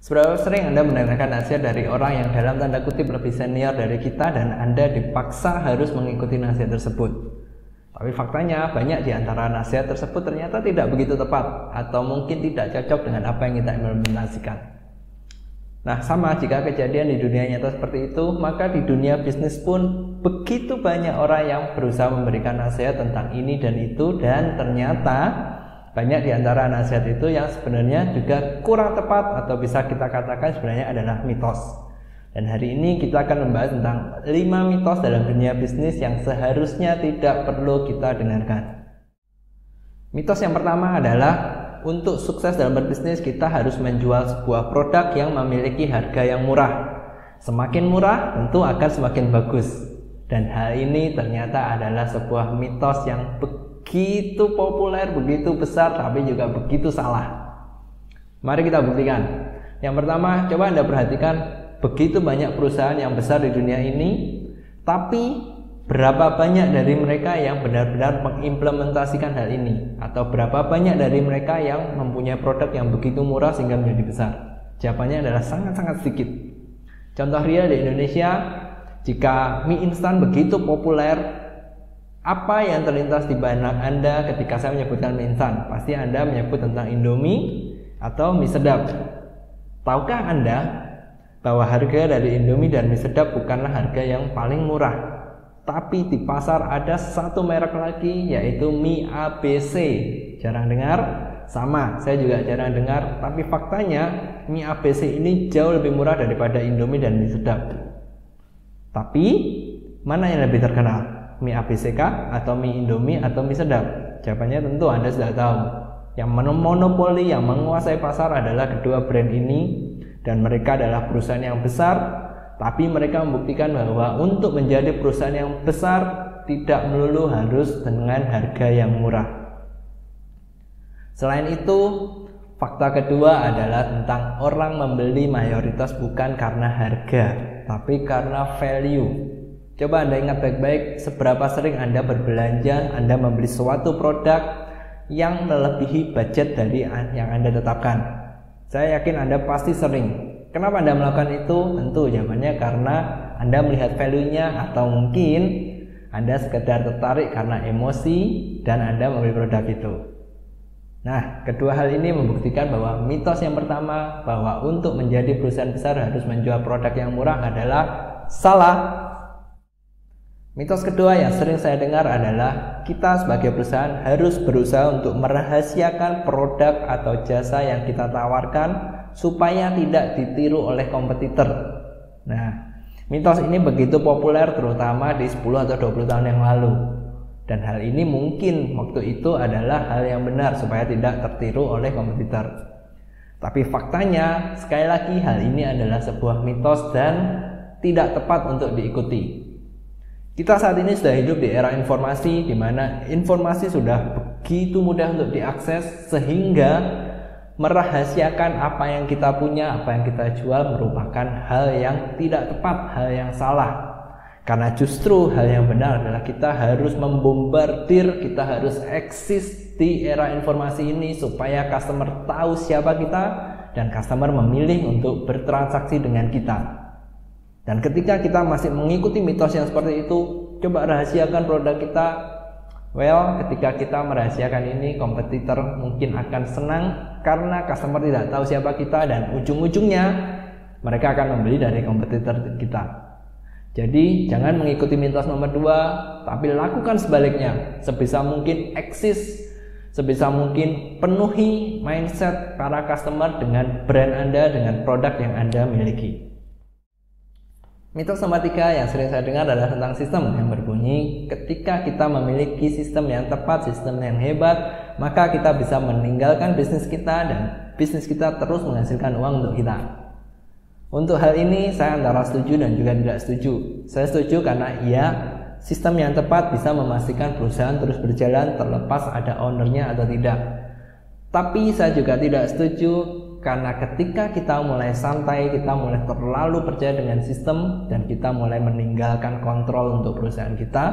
Seberapa sering Anda mendengarkan nasihat dari orang yang dalam tanda kutip lebih senior dari kita dan Anda dipaksa harus mengikuti nasihat tersebut? Tapi faktanya banyak di antara nasihat tersebut ternyata tidak begitu tepat atau mungkin tidak cocok dengan apa yang kita implementasikan. Nah, sama jika kejadian di dunia nyata seperti itu, maka di dunia bisnis pun begitu banyak orang yang berusaha memberikan nasihat tentang ini dan itu, dan ternyata banyak di antara nasihat itu yang sebenarnya juga kurang tepat atau bisa kita katakan sebenarnya adalah mitos. Dan hari ini kita akan membahas tentang 5 mitos dalam dunia bisnis yang seharusnya tidak perlu kita dengarkan. Mitos yang pertama adalah untuk sukses dalam berbisnis kita harus menjual sebuah produk yang memiliki harga yang murah. Semakin murah tentu akan semakin bagus. Dan hal ini ternyata adalah sebuah mitos yang begitu populer, begitu besar, tapi juga begitu salah. Mari kita buktikan. Yang pertama, coba Anda perhatikan, begitu banyak perusahaan yang besar di dunia ini, tapi berapa banyak dari mereka yang benar-benar mengimplementasikan hal ini? Atau berapa banyak dari mereka yang mempunyai produk yang begitu murah sehingga menjadi besar? Jawabannya adalah sangat-sangat sedikit. Contoh real di Indonesia, jika mie instan begitu populer, apa yang terlintas di benak Anda ketika saya menyebutkan mie instan? Pasti Anda menyebut tentang Indomie atau mie sedap. Tahukah Anda bahwa harga dari Indomie dan mie sedap bukanlah harga yang paling murah? Tapi di pasar ada satu merek lagi, yaitu mie ABC. Jarang dengar? Sama, saya juga jarang dengar. Tapi faktanya mie ABC ini jauh lebih murah daripada Indomie dan mie sedap. Tapi mana yang lebih terkenal? Mie ABC kah? Atau mie Indomie atau mie sedap? Jawabannya tentu Anda sudah tahu. Yang monopoli, yang menguasai pasar adalah kedua brand ini, dan mereka adalah perusahaan yang besar. Tapi mereka membuktikan bahwa untuk menjadi perusahaan yang besar tidak melulu harus dengan harga yang murah. Selain itu, fakta kedua adalah tentang orang membeli mayoritas bukan karena harga, tapi karena value. Coba Anda ingat baik-baik, seberapa sering Anda berbelanja, Anda membeli suatu produk yang melebihi budget dari yang Anda tetapkan. Saya yakin Anda pasti sering. Kenapa Anda melakukan itu? Tentu jawabannya karena Anda melihat value-nya, atau mungkin Anda sekedar tertarik karena emosi dan Anda membeli produk itu. Nah, kedua hal ini membuktikan bahwa mitos yang pertama, bahwa untuk menjadi perusahaan besar harus menjual produk yang murah, adalah salah. Mitos kedua yang sering saya dengar adalah kita sebagai perusahaan harus berusaha untuk merahasiakan produk atau jasa yang kita tawarkan supaya tidak ditiru oleh kompetitor. Nah, mitos ini begitu populer terutama di 10 atau 20 tahun yang lalu. Dan hal ini mungkin waktu itu adalah hal yang benar supaya tidak tertiru oleh kompetitor. Tapi faktanya, sekali lagi, hal ini adalah sebuah mitos dan tidak tepat untuk diikuti. Kita saat ini sudah hidup di era informasi, di mana informasi sudah begitu mudah untuk diakses, sehingga merahasiakan apa yang kita punya, apa yang kita jual merupakan hal yang tidak tepat, hal yang salah. Karena justru hal yang benar adalah kita harus membombardir, kita harus eksis di era informasi ini supaya customer tahu siapa kita dan customer memilih untuk bertransaksi dengan kita. Dan ketika kita masih mengikuti mitos yang seperti itu, coba rahasiakan produk kita. Well, ketika kita merahasiakan ini, kompetitor mungkin akan senang karena customer tidak tahu siapa kita, dan ujung-ujungnya mereka akan membeli dari kompetitor kita. Jadi jangan mengikuti mitos nomor 2, tapi lakukan sebaliknya. Sebisa mungkin eksis, sebisa mungkin penuhi mindset para customer dengan brand Anda, dengan produk yang Anda miliki. Mitos nomor 3 yang sering saya dengar adalah tentang sistem yang berbunyi, ketika kita memiliki sistem yang tepat, sistem yang hebat, maka kita bisa meninggalkan bisnis kita dan bisnis kita terus menghasilkan uang untuk kita. Untuk hal ini saya antara setuju dan juga tidak setuju. Saya setuju karena sistem yang tepat bisa memastikan perusahaan terus berjalan terlepas ada ownernya atau tidak. Tapi saya juga tidak setuju karena ketika kita mulai santai, kita mulai terlalu percaya dengan sistem, dan kita mulai meninggalkan kontrol untuk perusahaan kita,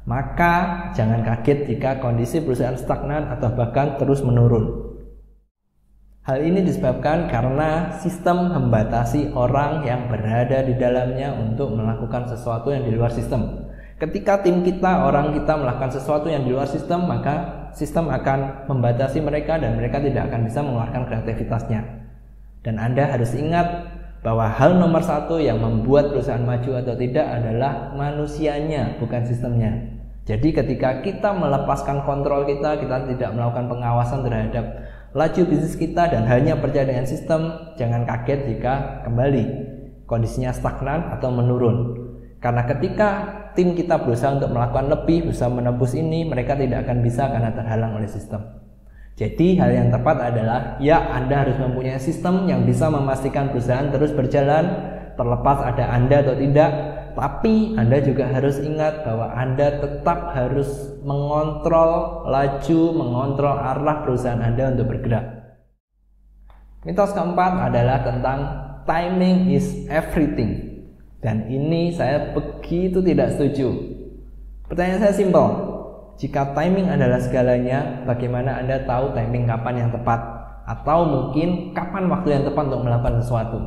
maka jangan kaget jika kondisi perusahaan stagnan atau bahkan terus menurun. Hal ini disebabkan karena sistem membatasi orang yang berada di dalamnya untuk melakukan sesuatu yang di luar sistem. Ketika tim kita, orang kita melakukan sesuatu yang di luar sistem, maka sistem akan membatasi mereka dan mereka tidak akan bisa mengeluarkan kreativitasnya. Dan Anda harus ingat bahwa hal nomor satu yang membuat perusahaan maju atau tidak adalah manusianya, bukan sistemnya. Jadi ketika kita melepaskan kontrol kita tidak melakukan pengawasan terhadap laju bisnis kita dan hanya percaya dengan sistem, jangan kaget jika kembali kondisinya stagnan atau menurun. Karena ketika tim kita berusaha untuk melakukan lebih, berusaha menembus ini, mereka tidak akan bisa karena terhalang oleh sistem. Jadi hal yang tepat adalah, ya, Anda harus mempunyai sistem yang bisa memastikan perusahaan terus berjalan, terlepas ada Anda atau tidak. Tapi Anda juga harus ingat bahwa Anda tetap harus mengontrol laju, mengontrol arah perusahaan Anda untuk bergerak. Mitos keempat adalah tentang timing is everything. Dan ini saya begitu tidak setuju. Pertanyaan saya simpel. Jika timing adalah segalanya, bagaimana Anda tahu timing kapan yang tepat? Atau mungkin kapan waktu yang tepat untuk melakukan sesuatu?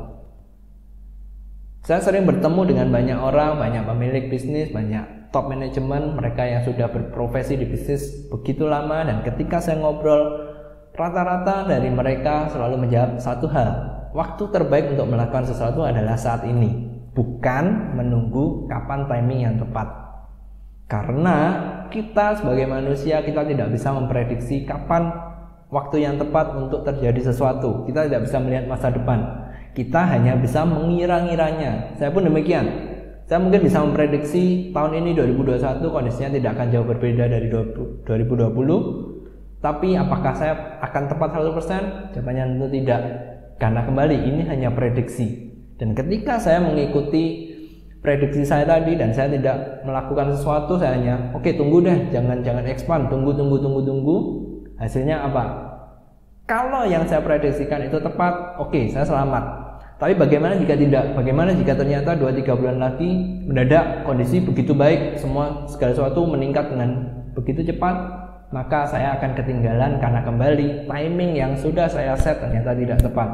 Saya sering bertemu dengan banyak orang, banyak pemilik bisnis, banyak top manajemen, mereka yang sudah berprofesi di bisnis begitu lama, dan ketika saya ngobrol, rata-rata dari mereka selalu menjawab satu hal. Waktu terbaik untuk melakukan sesuatu adalah saat ini, bukan menunggu kapan timing yang tepat. Karena kita sebagai manusia, kita tidak bisa memprediksi kapan waktu yang tepat untuk terjadi sesuatu. Kita tidak bisa melihat masa depan. Kita hanya bisa mengira-ngiranya. Saya pun demikian. Saya mungkin bisa memprediksi tahun ini 2021 kondisinya tidak akan jauh berbeda dari 2020. Tapi apakah saya akan tepat 100%? Jawabannya tentu tidak. Karena kembali ini hanya prediksi. Dan ketika saya mengikuti prediksi saya tadi dan saya tidak melakukan sesuatu, saya hanya oke, tunggu deh, jangan expand, tunggu. Hasilnya apa? Kalau yang saya prediksikan itu tepat, oke, saya selamat. Tapi bagaimana jika tidak? Bagaimana jika ternyata 2-3 bulan lagi mendadak kondisi begitu baik, segala sesuatu meningkat dengan begitu cepat, maka saya akan ketinggalan karena kembali timing yang sudah saya set ternyata tidak tepat.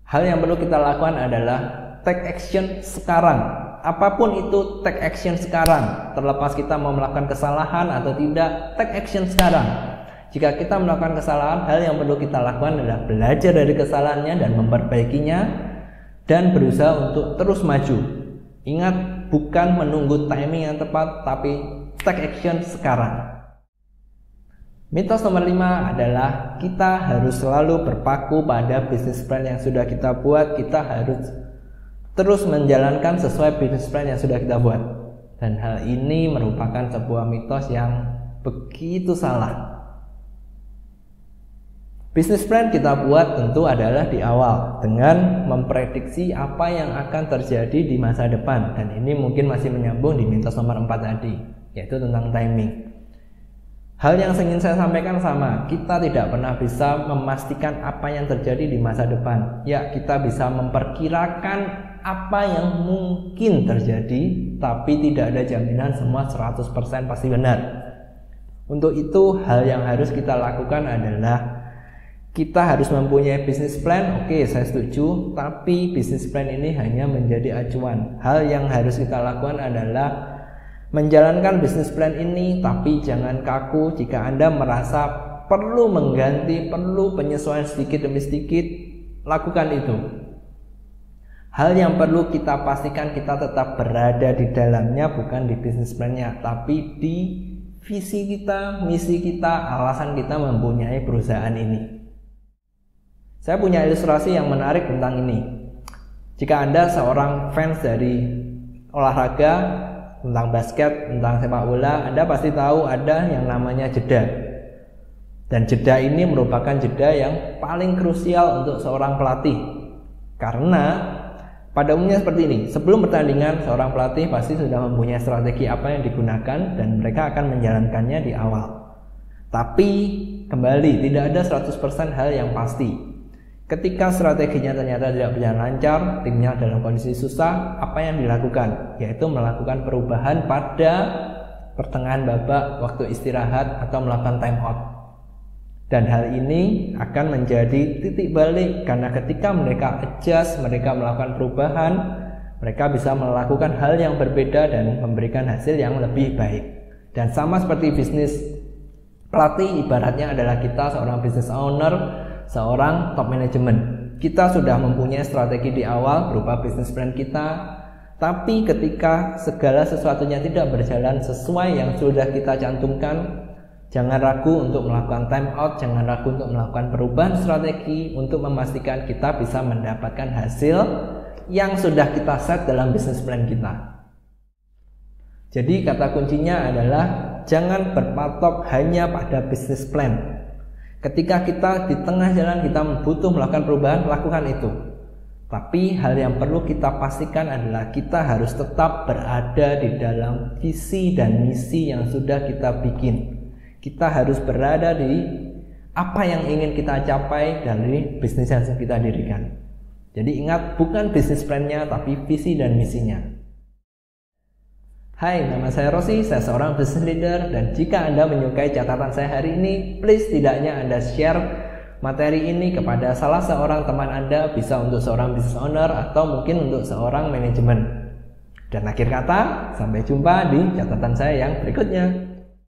Hal yang perlu kita lakukan adalah take action sekarang. Apapun itu, take action sekarang. Terlepas kita mau melakukan kesalahan atau tidak, take action sekarang. Jika kita melakukan kesalahan, hal yang perlu kita lakukan adalah belajar dari kesalahannya dan memperbaikinya dan berusaha untuk terus maju. Ingat, bukan menunggu timing yang tepat, tapi take action sekarang. Mitos nomor 5 adalah kita harus selalu berpaku pada bisnis plan yang sudah kita buat. Kita harus terus menjalankan sesuai bisnis plan yang sudah kita buat. Dan hal ini merupakan sebuah mitos yang begitu salah. Bisnis plan kita buat tentu adalah di awal dengan memprediksi apa yang akan terjadi di masa depan, dan ini mungkin masih menyambung di mitos nomor 4 tadi, yaitu tentang timing. Hal yang ingin saya sampaikan sama, kita tidak pernah bisa memastikan apa yang terjadi di masa depan. Ya, kita bisa memperkirakan apa yang mungkin terjadi, tapi tidak ada jaminan semua 100% pasti benar. Untuk itu, hal yang harus kita lakukan adalah kita harus mempunyai bisnis plan. Oke, saya setuju, tapi bisnis plan ini hanya menjadi acuan. Hal yang harus kita lakukan adalah menjalankan bisnis plan ini, tapi jangan kaku. Jika Anda merasa perlu mengganti, perlu penyesuaian sedikit demi sedikit, lakukan itu. Hal yang perlu kita pastikan kita tetap berada di dalamnya, bukan di bisnis plan-nya, tapi di visi kita, misi kita, alasan kita mempunyai perusahaan ini. Saya punya ilustrasi yang menarik tentang ini. Jika Anda seorang fans dari olahraga, tentang basket, tentang sepak bola, Anda pasti tahu ada yang namanya jeda. Dan jeda ini merupakan jeda yang paling krusial untuk seorang pelatih. Karena pada umumnya seperti ini, sebelum pertandingan seorang pelatih pasti sudah mempunyai strategi apa yang digunakan dan mereka akan menjalankannya di awal. Tapi kembali, tidak ada 100% hal yang pasti. Ketika strateginya ternyata tidak berjalan lancar, timnya dalam kondisi susah, apa yang dilakukan? Yaitu melakukan perubahan pada pertengahan babak, waktu istirahat, atau melakukan time out. Dan hal ini akan menjadi titik balik karena ketika mereka adjust, mereka melakukan perubahan, mereka bisa melakukan hal yang berbeda dan memberikan hasil yang lebih baik. Dan sama seperti bisnis, pelatih ibaratnya adalah kita seorang business owner, seorang top management. Kita sudah mempunyai strategi di awal berupa business plan kita, tapi ketika segala sesuatunya tidak berjalan sesuai yang sudah kita cantumkan, jangan ragu untuk melakukan time out, jangan ragu untuk melakukan perubahan strategi untuk memastikan kita bisa mendapatkan hasil yang sudah kita set dalam business plan kita. Jadi kata kuncinya adalah jangan berpatok hanya pada business plan. Ketika kita di tengah jalan kita butuh melakukan perubahan, lakukan itu. Tapi hal yang perlu kita pastikan adalah kita harus tetap berada di dalam visi dan misi yang sudah kita bikin. Kita harus berada di apa yang ingin kita capai dari bisnis yang kita dirikan. Jadi ingat, bukan bisnis plan-nya tapi visi dan misinya. Hai, nama saya Rossi, saya seorang business leader, dan jika Anda menyukai catatan saya hari ini, please tidaknya Anda share materi ini kepada salah seorang teman Anda, bisa untuk seorang business owner atau mungkin untuk seorang manajemen. Dan akhir kata, sampai jumpa di catatan saya yang berikutnya.